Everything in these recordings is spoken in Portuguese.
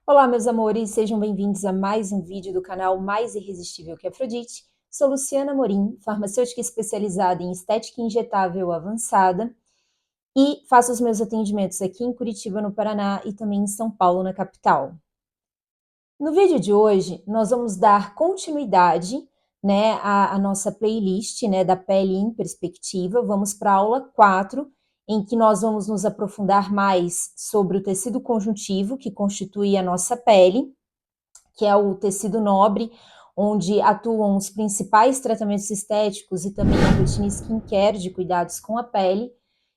Olá, meus amores, sejam bem-vindos a mais um vídeo do canal Mais Irresistível que Afrodite. Sou Luciana Morim, farmacêutica especializada em estética injetável avançada e faço os meus atendimentos aqui em Curitiba, no Paraná, e também em São Paulo, na capital. No vídeo de hoje, nós vamos dar continuidade, à nossa playlist, da Pele em Perspectiva. Vamos para a aula 4, em que nós vamos nos aprofundar mais sobre o tecido conjuntivo, que constitui a nossa pele, que é o tecido nobre, onde atuam os principais tratamentos estéticos e também a rotina skincare de cuidados com a pele.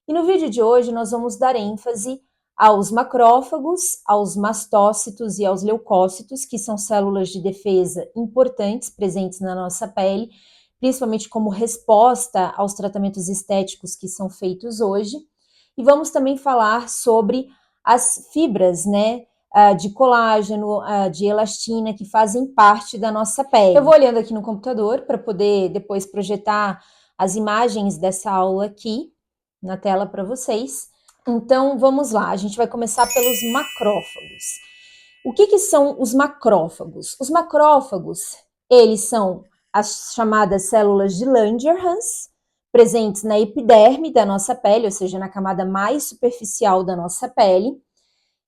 E no vídeo de hoje nós vamos dar ênfase aos macrófagos, aos mastócitos e aos leucócitos, que são células de defesa importantes presentes na nossa pele, principalmente como resposta aos tratamentos estéticos que são feitos hoje. E vamos também falar sobre as fibras, de colágeno, de elastina, que fazem parte da nossa pele. Eu vou olhando aqui no computador para poder depois projetar as imagens dessa aula aqui na tela para vocês. Então, vamos lá, a gente vai começar pelos macrófagos. O que são os macrófagos? Os macrófagos, eles são as chamadas células de Langerhans, presentes na epiderme da nossa pele, ou seja, na camada mais superficial da nossa pele,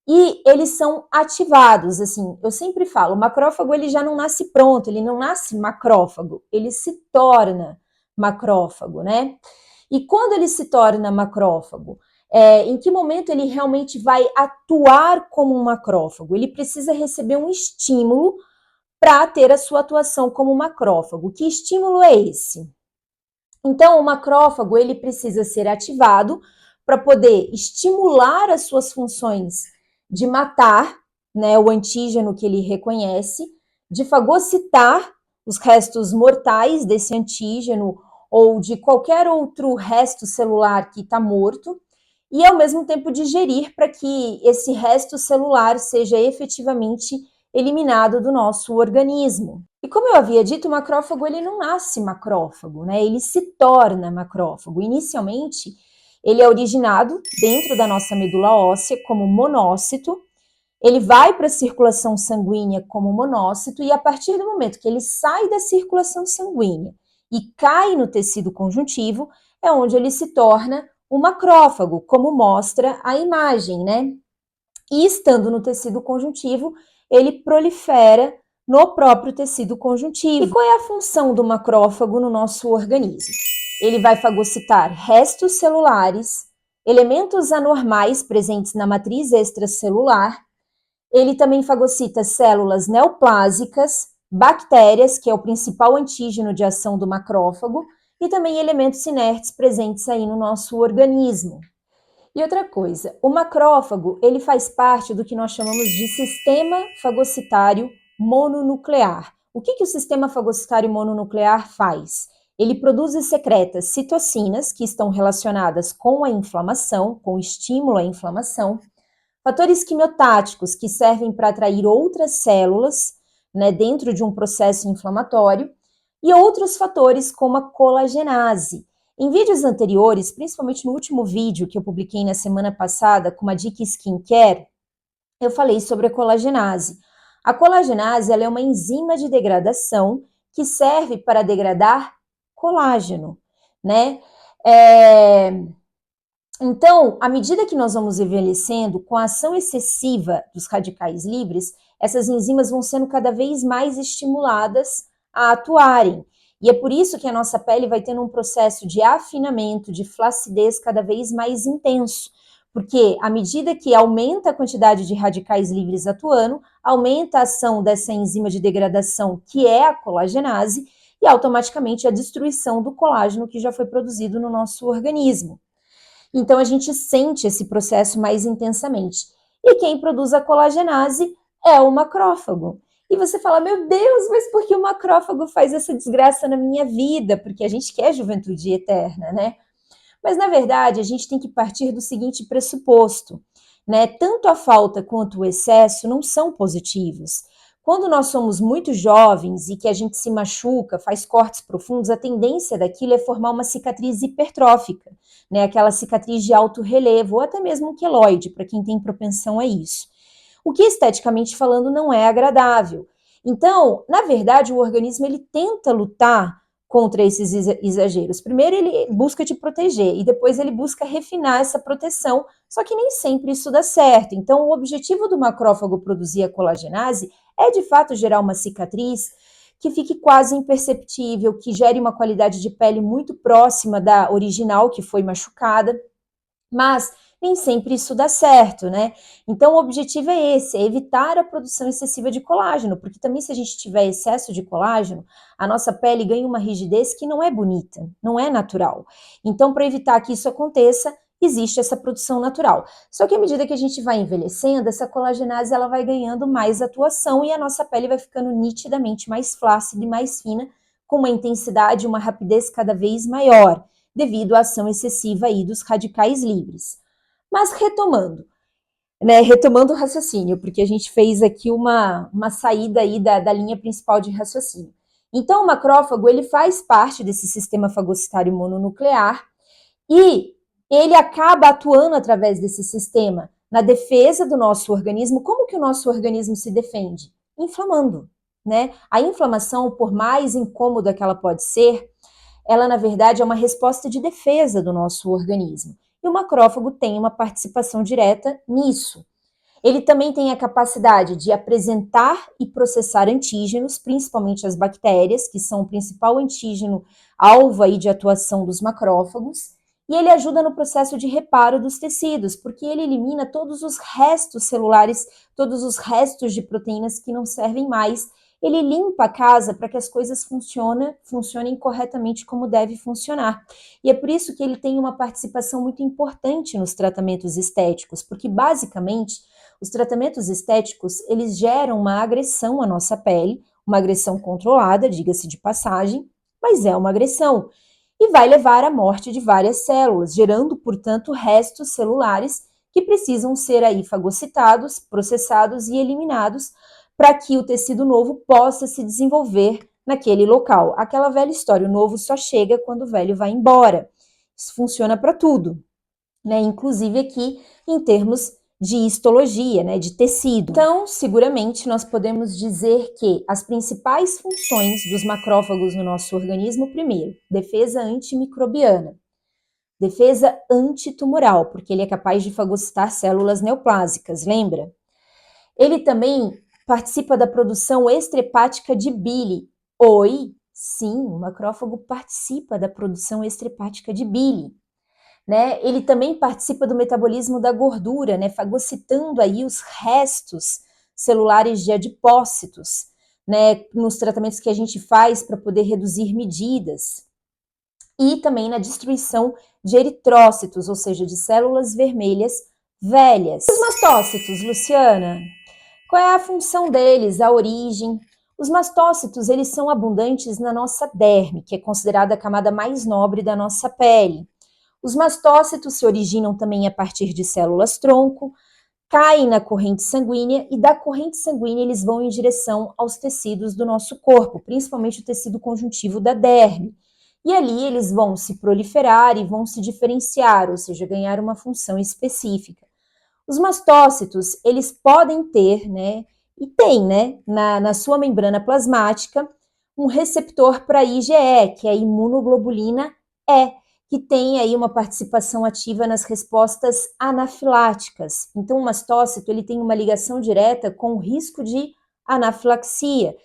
e eles são ativados, assim, eu sempre falo, o macrófago ele já não nasce pronto, ele não nasce macrófago, ele se torna macrófago, né? E quando ele se torna macrófago, em que momento ele realmente vai atuar como um macrófago? Ele precisa receber um estímulo para ter a sua atuação como macrófago. Que estímulo é esse? Então, o macrófago ele precisa ser ativado para poder estimular as suas funções de matar, o antígeno que ele reconhece, de fagocitar os restos mortais desse antígeno ou de qualquer outro resto celular que está morto, e ao mesmo tempo digerir para que esse resto celular seja efetivamente eliminado do nosso organismo. E como eu havia dito, o macrófago ele não nasce macrófago, ele se torna macrófago. Inicialmente, ele é originado dentro da nossa medula óssea como monócito, ele vai para a circulação sanguínea como monócito e a partir do momento que ele sai da circulação sanguínea e cai no tecido conjuntivo, é onde ele se torna o macrófago, como mostra a imagem, E estando no tecido conjuntivo, ele prolifera no próprio tecido conjuntivo. E qual é a função do macrófago no nosso organismo? Ele vai fagocitar restos celulares, elementos anormais presentes na matriz extracelular. Ele também fagocita células neoplásicas, bactérias, que é o principal antígeno de ação do macrófago, e também elementos inertes presentes aí no nosso organismo. E outra coisa, o macrófago, ele faz parte do que nós chamamos de sistema fagocitário mononuclear. O que o sistema fagocitário mononuclear faz? Ele produz e secreta citocinas, que estão relacionadas com a inflamação, com o estímulo à inflamação, fatores quimiotáticos, que servem para atrair outras células, dentro de um processo inflamatório, e outros fatores como a colagenase. Em vídeos anteriores, principalmente no último vídeo que eu publiquei na semana passada com uma dica skincare, eu falei sobre a colagenase. A colagenase ela é uma enzima de degradação que serve para degradar colágeno, Então, à medida que nós vamos envelhecendo, com a ação excessiva dos radicais livres, essas enzimas vão sendo cada vez mais estimuladas a atuarem. E é por isso que a nossa pele vai tendo um processo de afinamento, de flacidez cada vez mais intenso. Porque à medida que aumenta a quantidade de radicais livres atuando, aumenta a ação dessa enzima de degradação, que é a colagenase, e automaticamente a destruição do colágeno que já foi produzido no nosso organismo. Então, a gente sente esse processo mais intensamente. E quem produz a colagenase é o macrófago. E você fala, meu Deus, mas por que o macrófago faz essa desgraça na minha vida? Porque a gente quer juventude eterna, Mas, na verdade, a gente tem que partir do seguinte pressuposto, Tanto a falta quanto o excesso não são positivos. Quando nós somos muito jovens e que a gente se machuca, faz cortes profundos, a tendência daquilo é formar uma cicatriz hipertrófica, aquela cicatriz de alto relevo, ou até mesmo um queloide, para quem tem propensão a isso. o que esteticamente falando não é agradável. Então, na verdade, o organismo ele tenta lutar contra esses exageros. Primeiro ele busca te proteger e depois ele busca refinar essa proteção, só que nem sempre isso dá certo. Então, o objetivo do macrófago produzir a colagenase é de fato gerar uma cicatriz que fique quase imperceptível, que gere uma qualidade de pele muito próxima da original que foi machucada, mas nem sempre isso dá certo, né? Então o objetivo é esse, é evitar a produção excessiva de colágeno, porque também se a gente tiver excesso de colágeno, a nossa pele ganha uma rigidez que não é bonita, não é natural. Então, para evitar que isso aconteça, existe essa produção natural. Só que à medida que a gente vai envelhecendo, essa colagenase ela vai ganhando mais atuação e a nossa pele vai ficando nitidamente mais flácida e mais fina, com uma intensidade e uma rapidez cada vez maior, devido à ação excessiva aí dos radicais livres. Mas retomando, né, retomando o raciocínio, porque a gente fez aqui uma saída aí da linha principal de raciocínio. Então, o macrófago, ele faz parte desse sistema fagocitário mononuclear e ele acaba atuando através desse sistema na defesa do nosso organismo. Como que o nosso organismo se defende? Inflamando, né? A inflamação, por mais incômoda que ela pode ser, ela, na verdade, é uma resposta de defesa do nosso organismo. E o macrófago tem uma participação direta nisso. Ele também tem a capacidade de apresentar e processar antígenos, principalmente as bactérias, que são o principal antígeno alvo aí de atuação dos macrófagos, e ele ajuda no processo de reparo dos tecidos, porque ele elimina todos os restos celulares, todos os restos de proteínas que não servem mais. Ele limpa a casa para que as coisas funcionem corretamente como deve funcionar. E é por isso que ele tem uma participação muito importante nos tratamentos estéticos, porque basicamente os tratamentos estéticos, eles geram uma agressão à nossa pele, uma agressão controlada, diga-se de passagem, mas é uma agressão. E vai levar à morte de várias células, gerando, portanto, restos celulares que precisam ser aí fagocitados, processados e eliminados para que o tecido novo possa se desenvolver naquele local. Aquela velha história, o novo só chega quando o velho vai embora. Isso funciona para tudo, né? Inclusive aqui em termos de histologia, né, de tecido. Então, seguramente nós podemos dizer que as principais funções dos macrófagos no nosso organismo, primeiro, defesa antimicrobiana, defesa antitumoral, porque ele é capaz de fagocitar células neoplásicas, lembra? Ele também participa da produção extrahepática de bile. Oi, sim, o macrófago participa da produção extrahepática de bile. Né? Ele também participa do metabolismo da gordura, né? Fagocitando aí os restos celulares de adipócitos, né? Nos tratamentos que a gente faz para poder reduzir medidas. E também na destruição de eritrócitos, ou seja, de células vermelhas velhas. Os mastócitos, Luciana, qual é a função deles, a origem? Os mastócitos, eles são abundantes na nossa derme, que é considerada a camada mais nobre da nossa pele. Os mastócitos se originam também a partir de células-tronco, caem na corrente sanguínea e da corrente sanguínea eles vão em direção aos tecidos do nosso corpo, principalmente o tecido conjuntivo da derme. E ali eles vão se proliferar e vão se diferenciar, ou seja, ganhar uma função específica. Os mastócitos, eles podem ter, né, e tem, né, na sua membrana plasmática, um receptor para IgE, que é a imunoglobulina E, que tem aí uma participação ativa nas respostas anafiláticas. Então, o mastócito ele tem uma ligação direta com o risco de anafilaxia.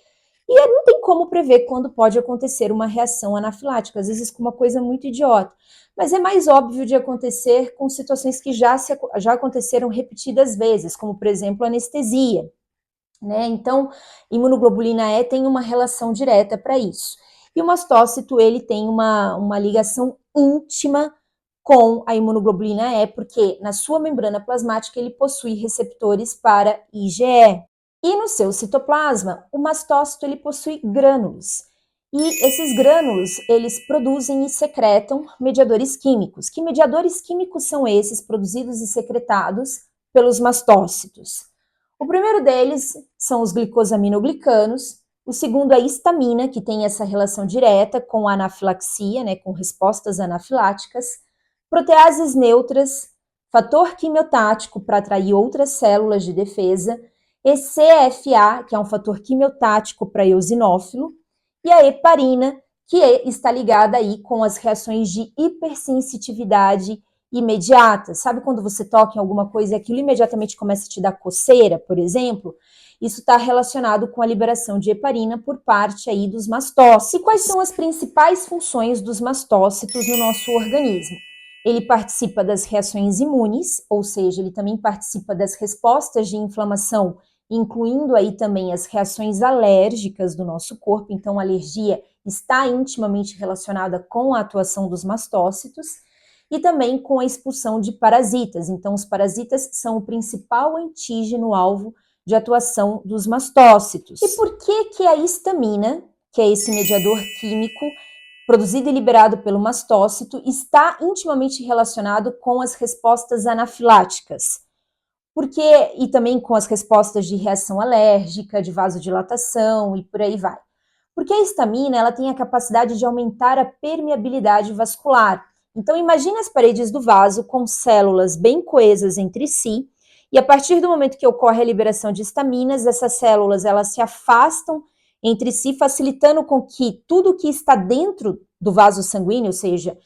E não tem como prever quando pode acontecer uma reação anafilática, às vezes com uma coisa muito idiota. Mas é mais óbvio de acontecer com situações que já aconteceram repetidas vezes, como, por exemplo, anestesia. Né? Então, imunoglobulina E tem uma relação direta para isso. E o mastócito, ele tem uma ligação íntima com a imunoglobulina E, porque na sua membrana plasmática ele possui receptores para IgE. E no seu citoplasma, o mastócito ele possui grânulos. E esses grânulos, eles produzem e secretam mediadores químicos. Que mediadores químicos são esses produzidos e secretados pelos mastócitos? O primeiro deles são os glicosaminoglicanos, o segundo é a histamina, que tem essa relação direta com a anafilaxia, né, com respostas anafiláticas, proteases neutras, fator quimiotático para atrair outras células de defesa, ECFA, que é um fator quimiotático para eosinófilo, e a heparina, que está ligada aí com as reações de hipersensitividade imediata. Sabe quando você toca em alguma coisa e aquilo imediatamente começa a te dar coceira, por exemplo? Isso está relacionado com a liberação de heparina por parte aí dos mastócitos. E quais são as principais funções dos mastócitos no nosso organismo? Ele participa das reações imunes, ou seja, ele também participa das respostas de inflamação, incluindo aí também as reações alérgicas do nosso corpo. Então, a alergia está intimamente relacionada com a atuação dos mastócitos e também com a expulsão de parasitas. Então, os parasitas são o principal antígeno-alvo de atuação dos mastócitos. E por que a histamina, que é esse mediador químico produzido e liberado pelo mastócito, está intimamente relacionado com as respostas anafiláticas? Porque, e também com as respostas de reação alérgica, de vasodilatação e por aí vai. Porque a histamina, ela tem a capacidade de aumentar a permeabilidade vascular. Então, imagine as paredes do vaso com células bem coesas entre si, e a partir do momento que ocorre a liberação de histaminas, essas células, elas se afastam entre si, facilitando com que tudo que está dentro do vaso sanguíneo, ou seja,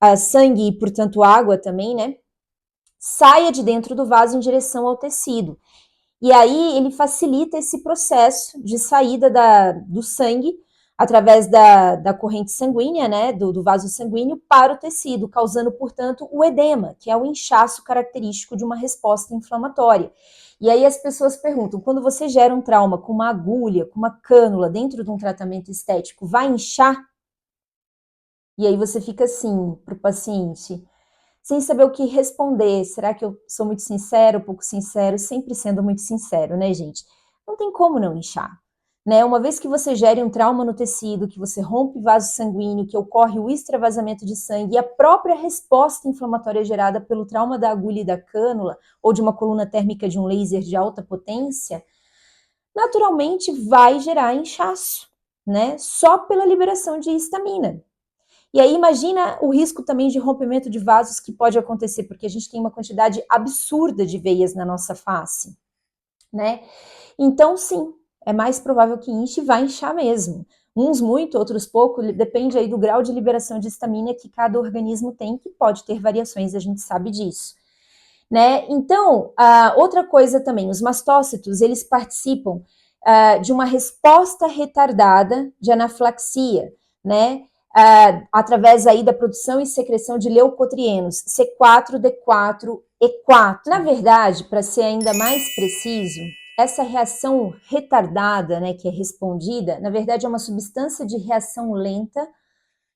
a sangue e, portanto, água também, né, saia de dentro do vaso em direção ao tecido. E aí ele facilita esse processo de saída do sangue através da corrente sanguínea, né, do vaso sanguíneo para o tecido, causando, portanto, o edema, que é o inchaço característico de uma resposta inflamatória. E aí as pessoas perguntam, quando você gera um trauma com uma agulha, com uma cânula dentro de um tratamento estético, vai inchar? E aí você fica assim para o paciente, sem saber o que responder. Será que eu sou muito sincero, pouco sincero? Sempre sendo muito sincero, né, gente? Não tem como não inchar, né? Uma vez que você gere um trauma no tecido, que você rompe vaso sanguíneo, que ocorre o extravasamento de sangue e a própria resposta inflamatória gerada pelo trauma da agulha e da cânula, ou de uma coluna térmica de um laser de alta potência, naturalmente vai gerar inchaço, né? Só pela liberação de histamina. E aí imagina o risco também de rompimento de vasos que pode acontecer, porque a gente tem uma quantidade absurda de veias na nossa face, né? Então, sim, é mais provável que inche e vai inchar mesmo. Uns muito, outros pouco, depende aí do grau de liberação de histamina que cada organismo tem, que pode ter variações, a gente sabe disso. Né? Então, outra coisa também, os mastócitos, eles participam de uma resposta retardada de anafilaxia, né? Através aí da produção e secreção de leucotrienos C4, D4, E4. Na verdade, para ser ainda mais preciso, essa reação retardada, né, que é respondida, na verdade é uma substância de reação lenta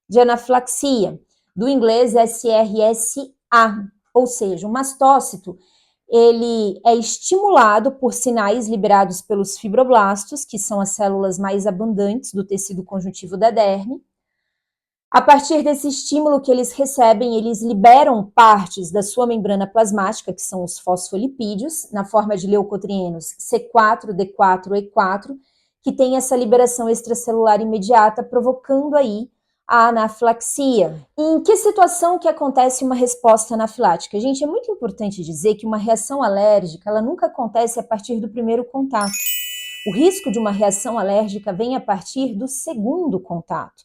de anafilaxia, do inglês SRSA, ou seja, o mastócito, ele é estimulado por sinais liberados pelos fibroblastos, que são as células mais abundantes do tecido conjuntivo da derme. A partir desse estímulo que eles recebem, eles liberam partes da sua membrana plasmática, que são os fosfolipídios, na forma de leucotrienos C4, D4, E4, que tem essa liberação extracelular imediata, provocando aí a anafilaxia. Em que situação que acontece uma resposta anafilática? Gente, é muito importante dizer que uma reação alérgica, ela nunca acontece a partir do primeiro contato. O risco de uma reação alérgica vem a partir do segundo contato.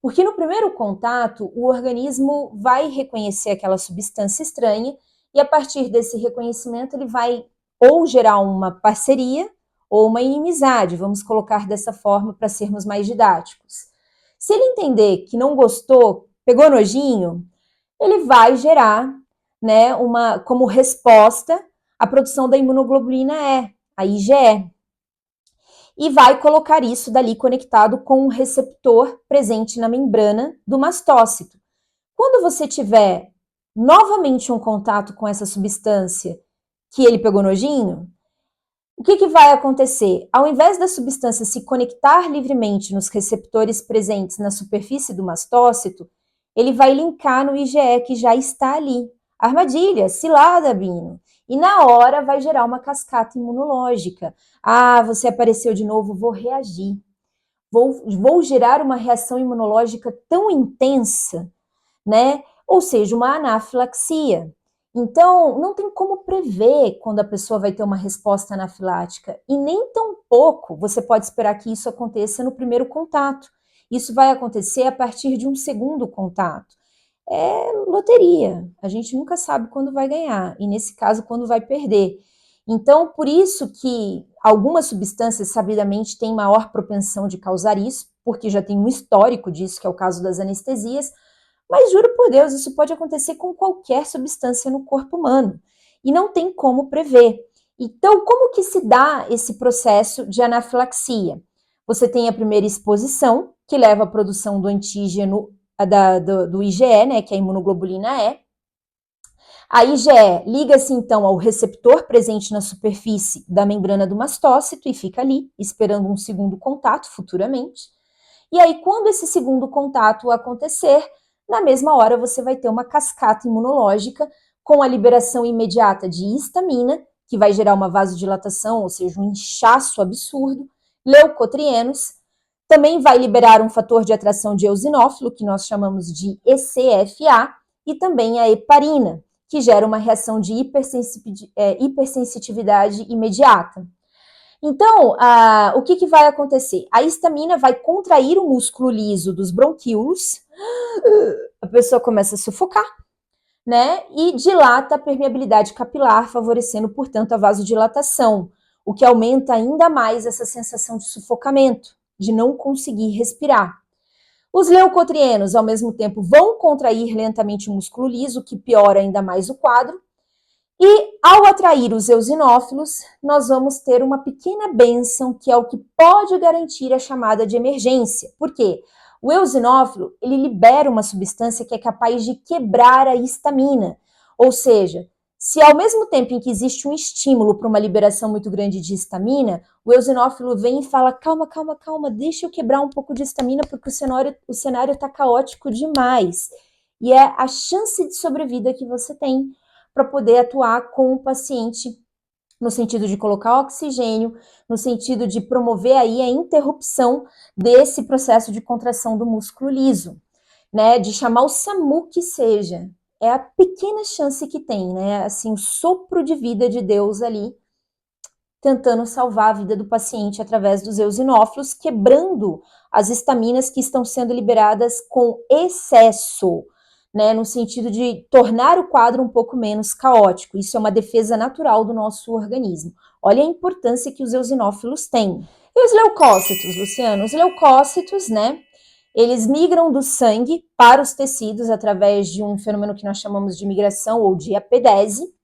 Porque no primeiro contato, o organismo vai reconhecer aquela substância estranha e a partir desse reconhecimento ele vai ou gerar uma parceria ou uma inimizade, vamos colocar dessa forma para sermos mais didáticos. Se ele entender que não gostou, pegou nojinho, ele vai gerar, né, como resposta a produção da imunoglobulina E, a IgE, e vai colocar isso dali conectado com um receptor presente na membrana do mastócito. Quando você tiver novamente um contato com essa substância que ele pegou nojinho, o que vai acontecer? Ao invés da substância se conectar livremente nos receptores presentes na superfície do mastócito, ele vai linkar no IgE que já está ali. Armadilha, cilada, Bino. E na hora vai gerar uma cascata imunológica. Ah, você apareceu de novo, vou reagir. Vou gerar uma reação imunológica tão intensa, né? Ou seja, uma anafilaxia. Então, não tem como prever quando a pessoa vai ter uma resposta anafilática, e nem tampouco você pode esperar que isso aconteça no primeiro contato. Isso vai acontecer a partir de um segundo contato. É loteria, a gente nunca sabe quando vai ganhar, e nesse caso, quando vai perder. Então, por isso que algumas substâncias, sabidamente, têm maior propensão de causar isso, porque já tem um histórico disso, que é o caso das anestesias, mas juro por Deus, isso pode acontecer com qualquer substância no corpo humano, e não tem como prever. Então, como que se dá esse processo de anafilaxia? Você tem a primeira exposição, que leva à produção do antígeno do IgE, né, que é a imunoglobulina E. A IgE liga-se então ao receptor presente na superfície da membrana do mastócito e fica ali, esperando um segundo contato futuramente. E aí, quando esse segundo contato acontecer, na mesma hora você vai ter uma cascata imunológica com a liberação imediata de histamina, que vai gerar uma vasodilatação, ou seja, um inchaço absurdo, leucotrienos, também vai liberar um fator de atração de eosinófilo, que nós chamamos de ECFA, e também a heparina, que gera uma reação de hipersensitividade imediata. Então, o que vai acontecer? A histamina vai contrair o músculo liso dos bronquíolos, a pessoa começa a sufocar, né? E dilata a permeabilidade capilar, favorecendo, portanto, a vasodilatação, o que aumenta ainda mais essa sensação de sufocamento, de não conseguir respirar. Os leucotrienos, ao mesmo tempo, vão contrair lentamente o músculo liso, que piora ainda mais o quadro. E, ao atrair os eosinófilos, nós vamos ter uma pequena bênção, que é o que pode garantir a chamada de emergência. Por quê? O eosinófilo, ele libera uma substância que é capaz de quebrar a histamina. Ou seja, se ao mesmo tempo em que existe um estímulo para uma liberação muito grande de histamina, o eosinófilo vem e fala, calma, calma, calma, deixa eu quebrar um pouco de histamina, porque o cenário está caótico demais. E é a chance de sobrevida que você tem para poder atuar com o paciente no sentido de colocar oxigênio, no sentido de promover aí a interrupção desse processo de contração do músculo liso, né, de chamar o SAMU que seja. É a pequena chance que tem, né, assim, o sopro de vida de Deus ali, tentando salvar a vida do paciente através dos eosinófilos, quebrando as estaminas que estão sendo liberadas com excesso, né, no sentido de tornar o quadro um pouco menos caótico. Isso é uma defesa natural do nosso organismo. Olha a importância que os eosinófilos têm. E os leucócitos, Luciano? Os leucócitos, né, eles migram do sangue para os tecidos através de um fenômeno que nós chamamos de migração ou de apedese.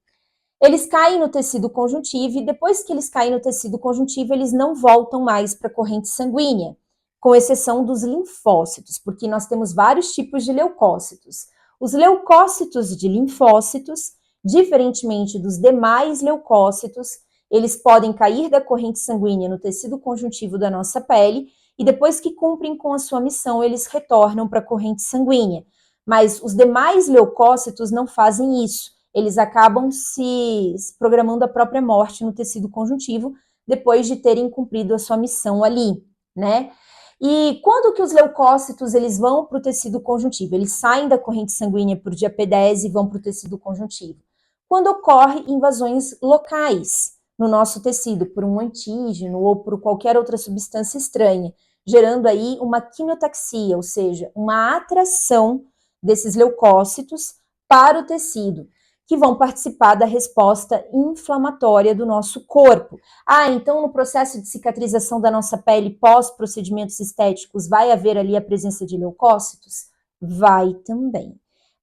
Eles caem no tecido conjuntivo e depois que eles caem no tecido conjuntivo, eles não voltam mais para a corrente sanguínea, com exceção dos linfócitos, porque nós temos vários tipos de leucócitos. Os leucócitos de linfócitos, diferentemente dos demais leucócitos, eles podem cair da corrente sanguínea no tecido conjuntivo da nossa pele e depois que cumprem com a sua missão, eles retornam para a corrente sanguínea. Mas os demais leucócitos não fazem isso. Eles acabam se programando a própria morte no tecido conjuntivo depois de terem cumprido a sua missão ali, né? E quando que os leucócitos eles vão para o tecido conjuntivo? Eles saem da corrente sanguínea por diapedese e vão para o tecido conjuntivo. Quando ocorre invasões locais no nosso tecido, por um antígeno ou por qualquer outra substância estranha, gerando aí uma quimiotaxia, ou seja, uma atração desses leucócitos para o tecido, que vão participar da resposta inflamatória do nosso corpo. Então no processo de cicatrização da nossa pele pós-procedimentos estéticos vai haver ali a presença de leucócitos? Vai também.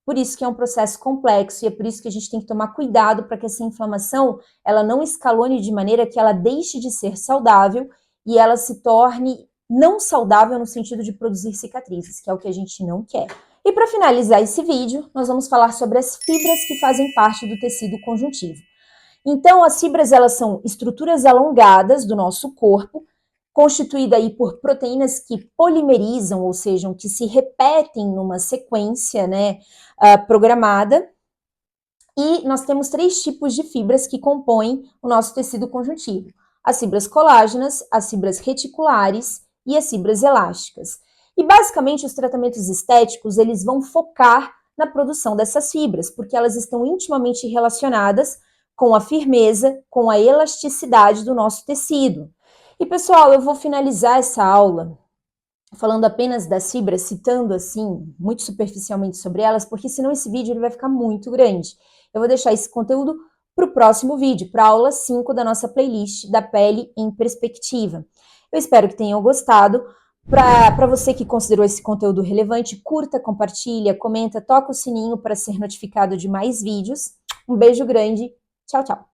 Por isso que é um processo complexo e é por isso que a gente tem que tomar cuidado para que essa inflamação ela não escalone de maneira que ela deixe de ser saudável e ela se torne não saudável no sentido de produzir cicatrizes, que é o que a gente não quer. E para finalizar esse vídeo, nós vamos falar sobre as fibras que fazem parte do tecido conjuntivo. Então, as fibras, elas são estruturas alongadas do nosso corpo, constituída aí por proteínas que polimerizam, ou seja, que se repetem numa sequência, né, programada. E nós temos 3 tipos de fibras que compõem o nosso tecido conjuntivo: as fibras colágenas, as fibras reticulares e as fibras elásticas. E basicamente os tratamentos estéticos, eles vão focar na produção dessas fibras, porque elas estão intimamente relacionadas com a firmeza, com a elasticidade do nosso tecido. E pessoal, eu vou finalizar essa aula falando apenas das fibras, citando assim, muito superficialmente sobre elas, porque senão esse vídeo ele vai ficar muito grande. Eu vou deixar esse conteúdo para o próximo vídeo, para a aula 5 da nossa playlist da Pele em Perspectiva. Eu espero que tenham gostado. Para você que considerou esse conteúdo relevante, curta, compartilha, comenta, toca o sininho para ser notificado de mais vídeos. Um beijo grande, tchau, tchau!